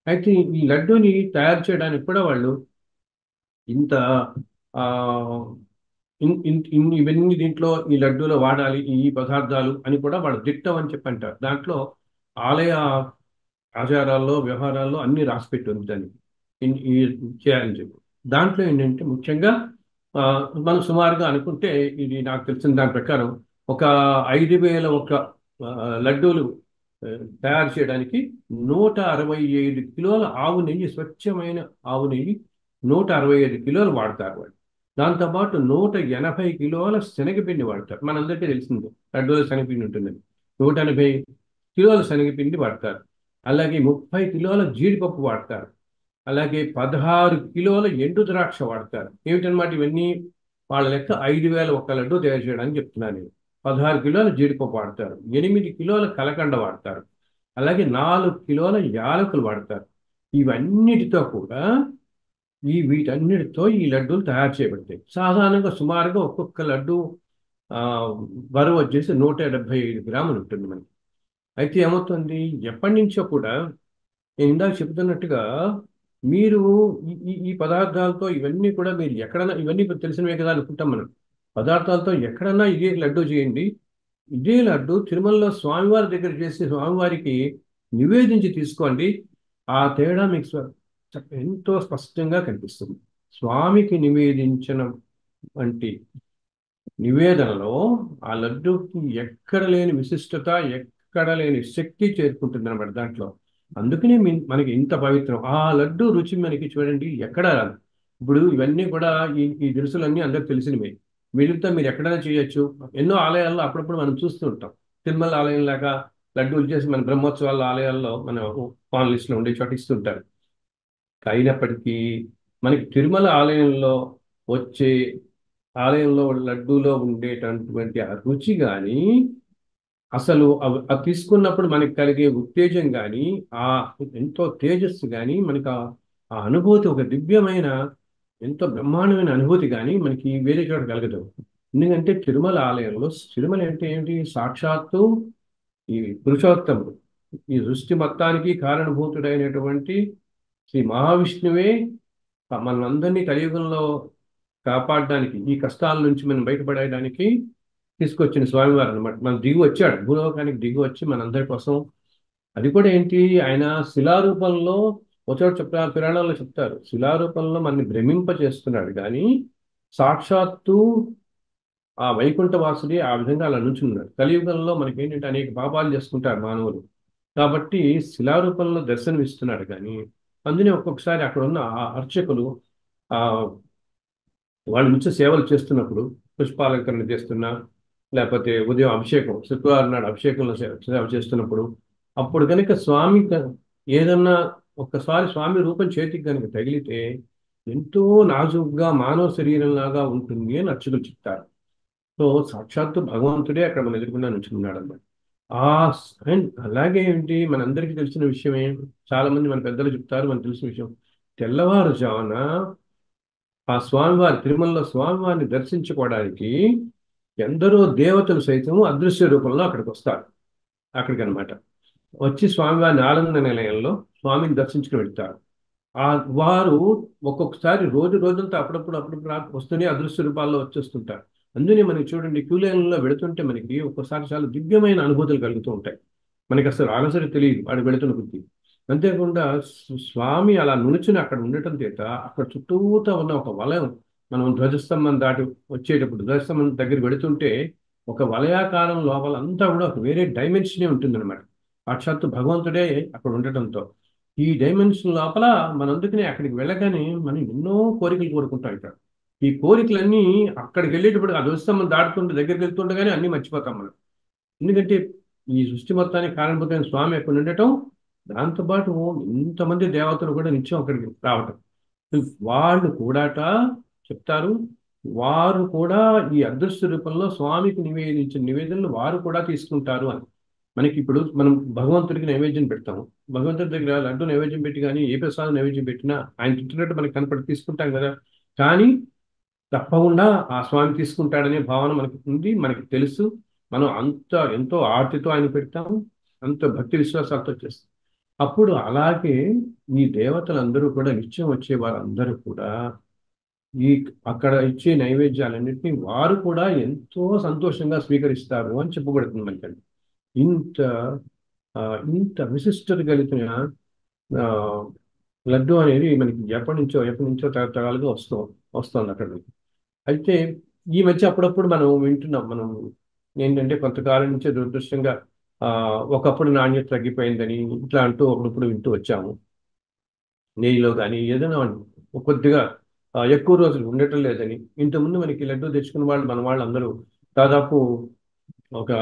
అయితే ఈ లడ్డూని తయారు చేయడానికి కూడా వాళ్ళు ఇంత ఆ ఇవన్నీ దీంట్లో ఈ లడ్డూలో వాడాలి ఈ పదార్థాలు అని కూడా వాళ్ళు దిట్టం అని చెప్పి అంటారు. దాంట్లో ఆలయ ఆచారాల్లో వ్యవహారాల్లో అన్ని రాసిపెట్టి ఉంది దానికి ఈ చేయాలని చెప్పి. దాంట్లో ఏంటంటే ముఖ్యంగా ఆ, మనం సుమారుగా అనుకుంటే ఇది నాకు తెలిసిన దాని ప్రకారం ఒక 5,000 ఒక లడ్డూలు ఆ, తయారు చేయడానికి 165 కిలోల ఆవు నెయ్యి, స్వచ్ఛమైన ఆవు నెయ్యి 165 కిలోలు వాడతారు వాళ్ళు. దాంతోపాటు 180 కిలోల శనగపిండి వాడతారు. మనందరికీ తెలిసిందే లడ్డూల శనగపిండి ఉంటుందని. 180 కిలోల శనగపిండి వాడతారు. అలాగే 30 కిలోల జీడిపప్పు వాడతారు. అలాగే 16 కిలోల ఎండు ద్రాక్ష వాడతారు. ఏమిటన్నమాట ఇవన్నీ? వాళ్ళ లెక్క 5,000 ఒక్క లడ్డు తయారు చేయడానికి చెప్తున్నాను నేను. 16 కిలోల జీడిపప్పు వాడతారు, 8 కిలోల కలకండ వాడతారు, అలాగే 4 కిలోల యాలకులు వాడతారు. ఇవన్నిటితో కూడా వీటన్నిటితో ఈ లడ్డూలు తయారు చేయబడతాయి. సాధారణంగా సుమారుగా ఒక్కొక్క లడ్డు ఆ, బరువు వచ్చేసి 175 గ్రాములు ఉంటుంది మనకి. అయితే ఏమవుతుంది, ఎప్పటి నుంచో కూడా నేను ఇందాక చెబుతున్నట్టుగా మీరు ఈ ఈ ఈ పదార్థాలతో ఇవన్నీ కూడా మీరు ఎక్కడన్నా, ఇవన్నీ ఇప్పుడు తెలిసినవే కదా అనుకుంటాం మనం. పదార్థాలతో ఎక్కడన్నా ఇదే లడ్డు చేయండి, ఇదే లడ్డు తిరుమలలో స్వామివారి దగ్గర చేసి స్వామివారికి నివేదించి తీసుకోండి. ఆ తేడా మీకు ఎంతో స్పష్టంగా కనిపిస్తుంది. స్వామికి నివేదించిన వంటి నివేదనలో ఆ లడ్డూకి ఎక్కడ లేని విశిష్టత, ఎక్కడ లేని శక్తి చేరుకుంటుంది అనమాట దాంట్లో. అందుకనే మనకి ఇంత పవిత్రం ఆ లడ్డు రుచి. మనకి చూడండి ఎక్కడా రాదు. ఇప్పుడు ఇవన్నీ కూడా ఈ దినుసులన్నీ అందరికి తెలిసినవే. వీటితో మీరు ఎక్కడైనా చేయొచ్చు. ఎన్నో ఆలయాల్లో అప్పుడప్పుడు మనం చూస్తూ ఉంటాం. తిరుమల ఆలయం లాగా లడ్డూలు చేసి మన బ్రహ్మోత్సవాల ఆలయాల్లో మన పాన్ లిస్ట్లో ఉండే చోట ఇస్తుంటారు. అయినప్పటికీ మనకి తిరుమల ఆలయంలో వచ్చే ఆలయంలో లడ్డూలో ఉండేటటువంటి ఆ రుచి కానీ, అసలు అవి తీసుకున్నప్పుడు మనకి కలిగే ఉత్తేజం కానీ, ఆ ఎంతో తేజస్సు కానీ, మనకి ఆ అనుభూతి, ఒక దివ్యమైన ఎంతో బ్రహ్మాండమైన అనుభూతి కానీ మనకి వేరే చోట కలగదు. ఎందుకంటే తిరుమల ఆలయంలో, తిరుమల అంటే ఏంటి, సాక్షాత్తు ఈ పురుషోత్తముడు, ఈ సృష్టి మొత్తానికి కారణభూతుడైనటువంటి శ్రీ మహావిష్ణువే మనందరినీ కలియుగంలో కాపాడడానికి, ఈ కష్టాల నుంచి మనం బయటపడడానికి తీసుకొచ్చిన స్వామివారు అనమాట. మన దిగి వచ్చాడు, భూలోకానికి దిగి వచ్చి మనందరి కోసం. అది కూడా ఏంటి, ఆయన శిలారూపంలో, ఒక చోట చెప్తారు, పురాణాల్లో చెప్తారు, శిలారూపంలో మనని భ్రమింప చేస్తున్నాడు కానీ సాక్షాత్తు ఆ వైకుంఠ వాసుడే ఆ విధంగా అలా నుంచున్నాడు. కలియుగంలో మనకి ఏంటంటే అనేక పాపాలు చేసుకుంటారు మానవులు. కాబట్టి శిలారూపంలో దర్శనం ఇస్తున్నాడు కానీ, అందునే ఒక్కొక్కసారి అక్కడ ఉన్న ఆ అర్చకులు ఆ వాళ్ళు నిత్య సేవలు చేస్తున్నప్పుడు, పుష్పాలంకరణ చేస్తున్నా, లేకపోతే ఉదయం అభిషేకం, శుక్రవారం నాడు అభిషేకంలో సేవ చేస్తున్నప్పుడు, అప్పుడు కనుక స్వామి ఏదన్నా ఒక్కసారి స్వామి రూపం చేతికి కనుక తగిలితే ఎంతో నాజుగ్గా మానవ శరీరంలాగా ఉంటుంది అని అర్చకులు చెప్తారు. సో సాక్షాత్తు భగవంతుడే అక్కడ మన ఎదుర్కొన్నా నుంచున్నాడు అన్నమాట. ఆ అండ్ అలాగే ఏంటి, మనందరికీ తెలిసిన విషయమే, చాలా మంది మన పెద్దలు చెప్తారు, మనకు తెలిసిన విషయం, తెల్లవారుజామున ఆ స్వామివారి, తిరుమలలో స్వామివారిని దర్శించుకోవడానికి ఎందరో దేవతలు సైతం అదృశ్య రూపంలో అక్కడికి వస్తారు. అక్కడికి అనమాట వచ్చి స్వామివారిని ఆనంద నిలయంలో స్వామిని దర్శించుకుని వెళ్తారు. ఆ వారు ఒక్కొక్కసారి రోజు రోజంతా అప్పుడప్పుడు వస్తూనే అదృశ్య రూపాల్లో వచ్చేస్తుంటారు. అందుకే మనకి చూడండి, క్యూ లైన్లో వెళుతుంటే మనకి ఒక్కోసారి చాలా దివ్యమైన అనుభూతులు కలుగుతూ ఉంటాయి. మనకి అసలు ఆలసరి తెలియదు వాడు వెళుతున్న బుద్ధి. అంతేకాకుండా స్వామి అలా నునుచుని అక్కడ ఉండటం చేత అక్కడ చుట్టూతా ఉన్న ఒక వలయం, మనం ధ్వజస్తంభం దాటి వచ్చేటప్పుడు ధ్వజస్తంభం దగ్గర వెళుతుంటే ఒక వలయాకారం లోపల అంతా కూడా ఒక వేరే డైమెన్షనే ఉంటుందన్నమాట. సాక్షాత్తు భగవంతుడే అక్కడ ఉండటంతో ఈ డైమెన్షన్ లోపల మనందుకనే అక్కడికి వెళ్ళగానే మనం ఎన్నో కోరికలు కోరుకుంటాం ఇక్కడ. ఈ కోరికలన్నీ అక్కడికి వెళ్ళేటప్పుడు ఆ ధ్వజస్తంభం దాటుతుంటే, దగ్గరికి వెళ్తుండగానే అన్నీ మర్చిపోతాం మనం. ఎందుకంటే ఈ సృష్టి మొత్తానికి కారణభూతమైన స్వామి అక్కడ ఉండటం, దాంతోపాటు ఇంతమంది దేవతలు కూడా నిత్యం అక్కడికి రావటం. వాళ్ళు కూడాట చెప్తారు, వారు కూడా ఈ అదృశ్య రూపంలో స్వామికి నివేదించిన నివేదనలు వారు కూడా తీసుకుంటారు అని. మనకి ఇప్పుడు మనం భగవంతుడికి నైవేద్యం పెడతాము. భగవంతుడి దగ్గర లడ్డు నైవేద్యం పెట్టి కానీ ఏ ప్రసాదం నైవేద్యం పెట్టినా ఆయన తింటున్నట్టు మనకి కనపడి తీసుకుంటాం కదా. కానీ తప్పకుండా ఆ స్వామి తీసుకుంటాడనే భావన మనకి ఉంది, మనకి తెలుసు. మనం అంత ఎంతో ఆర్తితో ఆయన పెడతాము, అంత భక్తి విశ్వాసాలతో చేస్తాం. అప్పుడు అలాగే ఈ దేవతలందరూ కూడా నిత్యం వచ్చే వారందరూ కూడా ఈ అక్కడ ఇచ్చే నైవేద్యాలన్నింటినీ వారు కూడా ఎంతో సంతోషంగా స్వీకరిస్తారు అని చెప్పబడుతుంది మనకండి. ఇంత ఆ, ఇంత విశిష్టత కలిగిన ఆ, లడ్డు అనేది మనకి ఎప్పటి నుంచో తరతరాలుగా వస్తుంది అక్కడ. అయితే ఈ మధ్య అప్పుడప్పుడు మనం వింటున్నాం. మనం ఏంటంటే కొంతకాలం నుంచే దురదృష్టంగా ఆ, ఒకప్పుడు నాణ్యత తగ్గిపోయిందని ఇట్లా అంటూ అప్పుడప్పుడు వింటూ వచ్చాము. నెయ్యిలో కానీ ఏదైనా కొద్దిగా ఎక్కువ రోజులు ఉండటం లేదని. ఇంతకుముందు మనకి లడ్డు తెచ్చుకున్న వాళ్ళు మన వాళ్ళు అందరూ దాదాపు ఒక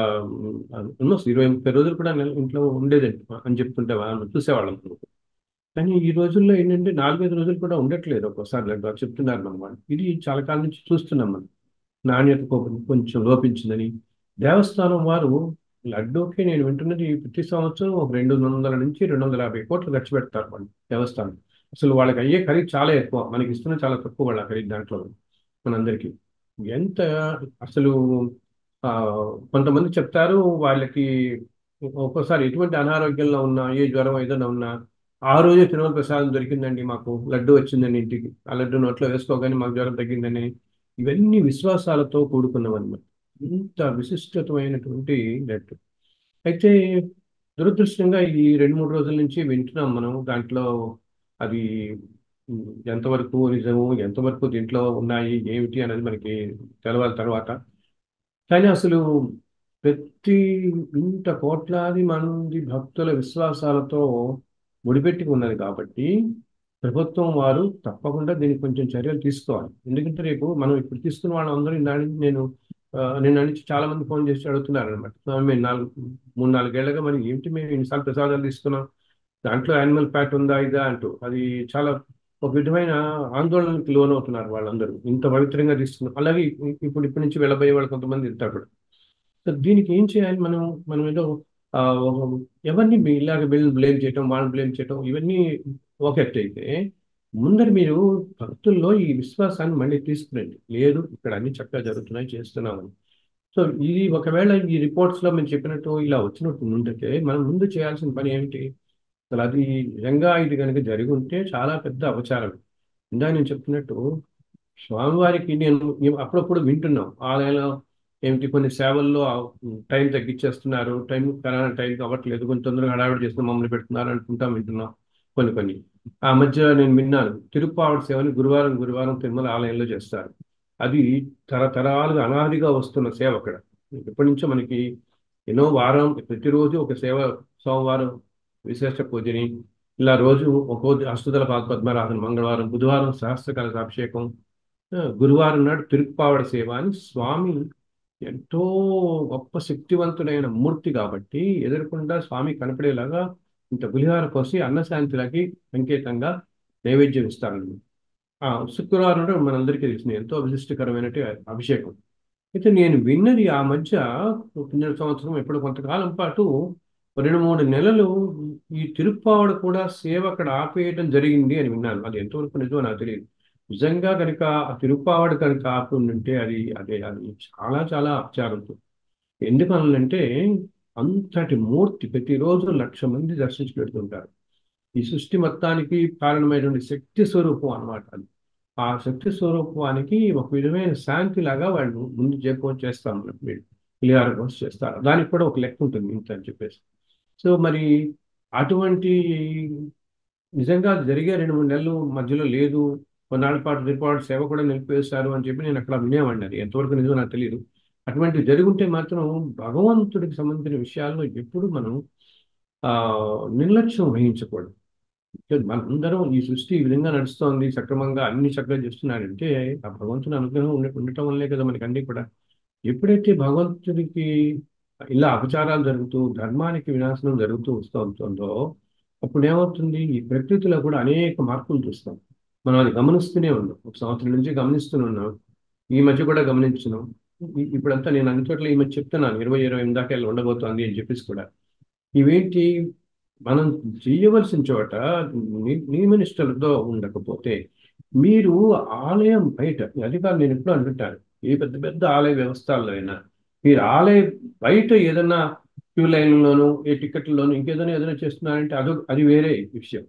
ఆల్మోస్ట్ 20-30 రోజులు కూడా ఇంట్లో ఉండేదండి అని చెప్తుంటే చూసేవాళ్ళం. కానీ ఈ రోజుల్లో ఏంటంటే 4-5 రోజులు కూడా ఉండట్లేదు ఒక్కోసారి లడ్డు అది చెప్తున్నారు మన వాళ్ళు. ఇది చాలా కాలం నుంచి చూస్తున్నాం మనం. నాణ్యత కొంచెం లోపించిందని దేవస్థానం వారు లడ్డూకి నేను వింటున్నది ప్రతి సంవత్సరం ఒక 200 నుంచి 250 కోట్లు ఖర్చు పెడతారు వాళ్ళు దేవస్థానం. అసలు వాళ్ళకి అయ్యే ఖరీదు చాలా ఎక్కువ, మనకి ఇస్తున్న చాలా తక్కువ వాళ్ళ ఖరీదు దాంట్లో మనందరికీ. ఎంత అసలు ఆ, కొంతమంది చెప్తారు వాళ్ళకి ఒక్కోసారి ఎటువంటి అనారోగ్యంలో ఉన్నా, ఏ జ్వరం ఏదైనా ఉన్నా ఆ రోజే తిరుమల ప్రసాదం దొరికిందండి, మాకు లడ్డు వచ్చిందండి ఇంటికి, ఆ లడ్డు నోట్లో వేసుకోగానే మాకు జ్వరం తగ్గిందని. ఇవన్నీ విశ్వాసాలతో కూడుకున్నవన్నమాట. ఇంత విశిష్టమైనటువంటి లడ్డు. అయితే దురదృష్టంగా ఈ 2-3 రోజుల నుంచి వింటున్నాం మనం దాంట్లో అది ఎంతవరకు నిజము, ఎంతవరకు దీంట్లో ఉన్నాయి ఏమిటి అనేది మనకి తెలవాలి తర్వాత. కానీ అసలు ప్రతి ఇంత కోట్లాది మంది భక్తుల విశ్వాసాలతో ముడిపెట్టి ఉన్నది కాబట్టి ప్రభుత్వం వారు తప్పకుండా దీనికి కొంచెం చర్యలు తీసుకోవాలి. ఎందుకంటే రేపు మనం ఇప్పుడు తీసుకున్న వాళ్ళందరూ దాని నిన్న నుంచి చాలా మంది ఫోన్ చేసి అడుగుతున్నారు అనమాట. మేము 3-4 ఏళ్ళగా మరి ఏంటి మేము ఇన్నిసార్లు ప్రసాదాలు తీసుకున్నాం, దాంట్లో యానిమల్ ఫ్యాట్ ఉందా ఇదా అంటూ అది చాలా ఒక విధమైన ఆందోళనకి లోనవుతున్నారు వాళ్ళందరూ. ఇంత పవిత్రంగా తీసుకున్నాం. అలాగే ఇప్పటి నుంచి వెళ్ళబోయే వాళ్ళు కొంతమంది ఇస్తారు. సో దీనికి ఏం చేయాలి మనం? మనం ఏదో ఆ, ఒక- ఎవరిని ఇలాగ వీళ్ళని బ్లేమ్ చేయటం, వాళ్ళని బ్లేమ్ చేయటం ఇవన్నీ ఒక ఎత్తు అయితే, ముందర మీరు భక్తుల్లో ఈ విశ్వాసాన్ని మళ్ళీ తీసుకురండి. లేదు ఇక్కడ అన్ని చక్కగా జరుగుతున్నాయి చేస్తున్నామని. సో ఇది ఒకవేళ ఈ రిపోర్ట్స్ లో మేము చెప్పినట్టు ఇలా వచ్చినట్టు ఉంటే మనం ముందు చేయాల్సిన పని ఏమిటి? అసలు అది నిజంగా ఇది కనుక జరిగి ఉంటే చాలా పెద్ద అపచారం. ఇందా నేను చెప్తున్నట్టు స్వామివారికి నేను అప్పుడప్పుడు వింటున్నాం ఆలయంలో ఏమిటి కొన్ని సేవల్లో టైం తగ్గించేస్తున్నారు, టైం కరోనా టైంకి అవ్వట్లేదు, కొంచెం తొందరగా హడావిడి చేస్తున్న మమ్మల్ని పెడుతున్నారు అనుకుంటాం, వింటున్నాం కొన్ని. ఆ మధ్య నేను విన్నాను తిరుప్పావడ సేవని గురువారం గురువారం తిరుమల ఆలయంలో చేస్తారు. అది తరతరాలుగా అనాదిగా వస్తున్న సేవ అక్కడ. ఎప్పటి నుంచో మనకి ఎన్నో వారం ప్రతిరోజు ఒక సేవ. సోమవారం విశేష పూజని, ఇలా రోజు ఒక్కో అష్టదళ పద్మరాధన, మంగళవారం బుధవారం సహస్రకలశ అభిషేకం, గురువారం నాడు తిరుప్పావడ సేవ అని స్వామి ఎంతో గొప్ప శక్తివంతుడైన మూర్తి కాబట్టి ఎదురకుండా స్వామి కనపడేలాగా ఇంత పులిహార పోసి అన్నశాంతిలకి సంకేతంగా నైవేద్యం ఇస్తారండి. శుక్రవారం నాడు మనందరికీ తెలిసింది ఎంతో విశిష్టకరమైన అభిషేకం. అయితే నేను విన్నది ఆ మధ్య కింద సంవత్సరం ఎప్పుడు కొంతకాలం పాటు 2-3 నెలలు ఈ తిరుప్పావడ కూడా సేవ అక్కడ ఆపేయడం జరిగింది అని విన్నాను. అది ఎంతవరకు నిజమో నాకు తెలియదు. నిజంగా కనుక ఆ తిరుప్పావడ కనుక ఆపి ఉంటే అది చాలా చాలా అపచారం. ఎందుకనంటే అంతటి మూర్తి ప్రతిరోజు 1,00,000 మంది దర్శించి పెడుతుంటారు. ఈ సృష్టి మొత్తానికి కారణమైనటువంటి శక్తి స్వరూపం అన్నమాట అది. ఆ శక్తి స్వరూపానికి ఒక విధమైన శాంతి లాగా వాళ్ళు ముందు చేస్తాం వీళ్ళు పులిహార కోసం చేస్తారు. దానికి కూడా ఒక లెక్క ఉంటుంది ఇంత అని చెప్పేసి. సో మరి అటువంటి నిజంగా అది జరిగే 2-3 నెలలు మధ్యలో లేదు, కొన్నాళ్ళ పాటు రిపోర్ట్ సేవ కూడా నిలిపివేశారు అని చెప్పి నేను అక్కడ వినేవాడిని. అది ఎంతవరకు నిజమో నాకు తెలియదు. అటువంటివి జరుగుంటే మాత్రం భగవంతుడికి సంబంధించిన విషయాల్లో ఎప్పుడు మనం ఆ నిర్లక్ష్యం వహించకూడదు. మనందరం ఈ సృష్టి ఈ విధంగా నడుస్తోంది, సక్రమంగా అన్ని చక్కగా చేస్తున్నాడంటే ఆ భగవంతుని అనుగ్రహం ఉండటం వల్లే కదా మనకి అన్ని కూడా. ఎప్పుడైతే భగవంతుడికి ఇలా అపచారాలు జరుగుతూ ధర్మానికి వినాశనం జరుగుతూ ఉంటుందో అప్పుడు ఏమవుతుంది? ఈ ప్రకృతిలో కూడా అనేక మార్పులు చూస్తాం. మనం అది గమనిస్తూనే ఉన్నాం, ఒక సంవత్సరం నుంచి గమనిస్తూనే ఉన్నాం. ఈ మధ్య కూడా గమనించున్నాం. ఇప్పుడంతా నేను అన్ని చోట్ల ఈ మధ్య చెప్తున్నాను 20-28 దాకా ఇలా ఉండబోతోంది అని చెప్పేసి కూడా. ఇవేంటి? మనం చేయవలసిన చోట నియమనిష్టలతో ఉండకపోతే మీరు ఆలయం బయట, అది కాదు నేను ఎప్పుడు అంటుంటాను, ఏ పెద్ద పెద్ద ఆలయ వ్యవస్థల్లో అయినా మీరు ఆలయ బయట ఏదన్నా క్యూ లైన్లోను, ఈ టికెట్లలోను ఇంకేదైనా ఏదైనా చేస్తున్నారంటే అది వేరే విషయం.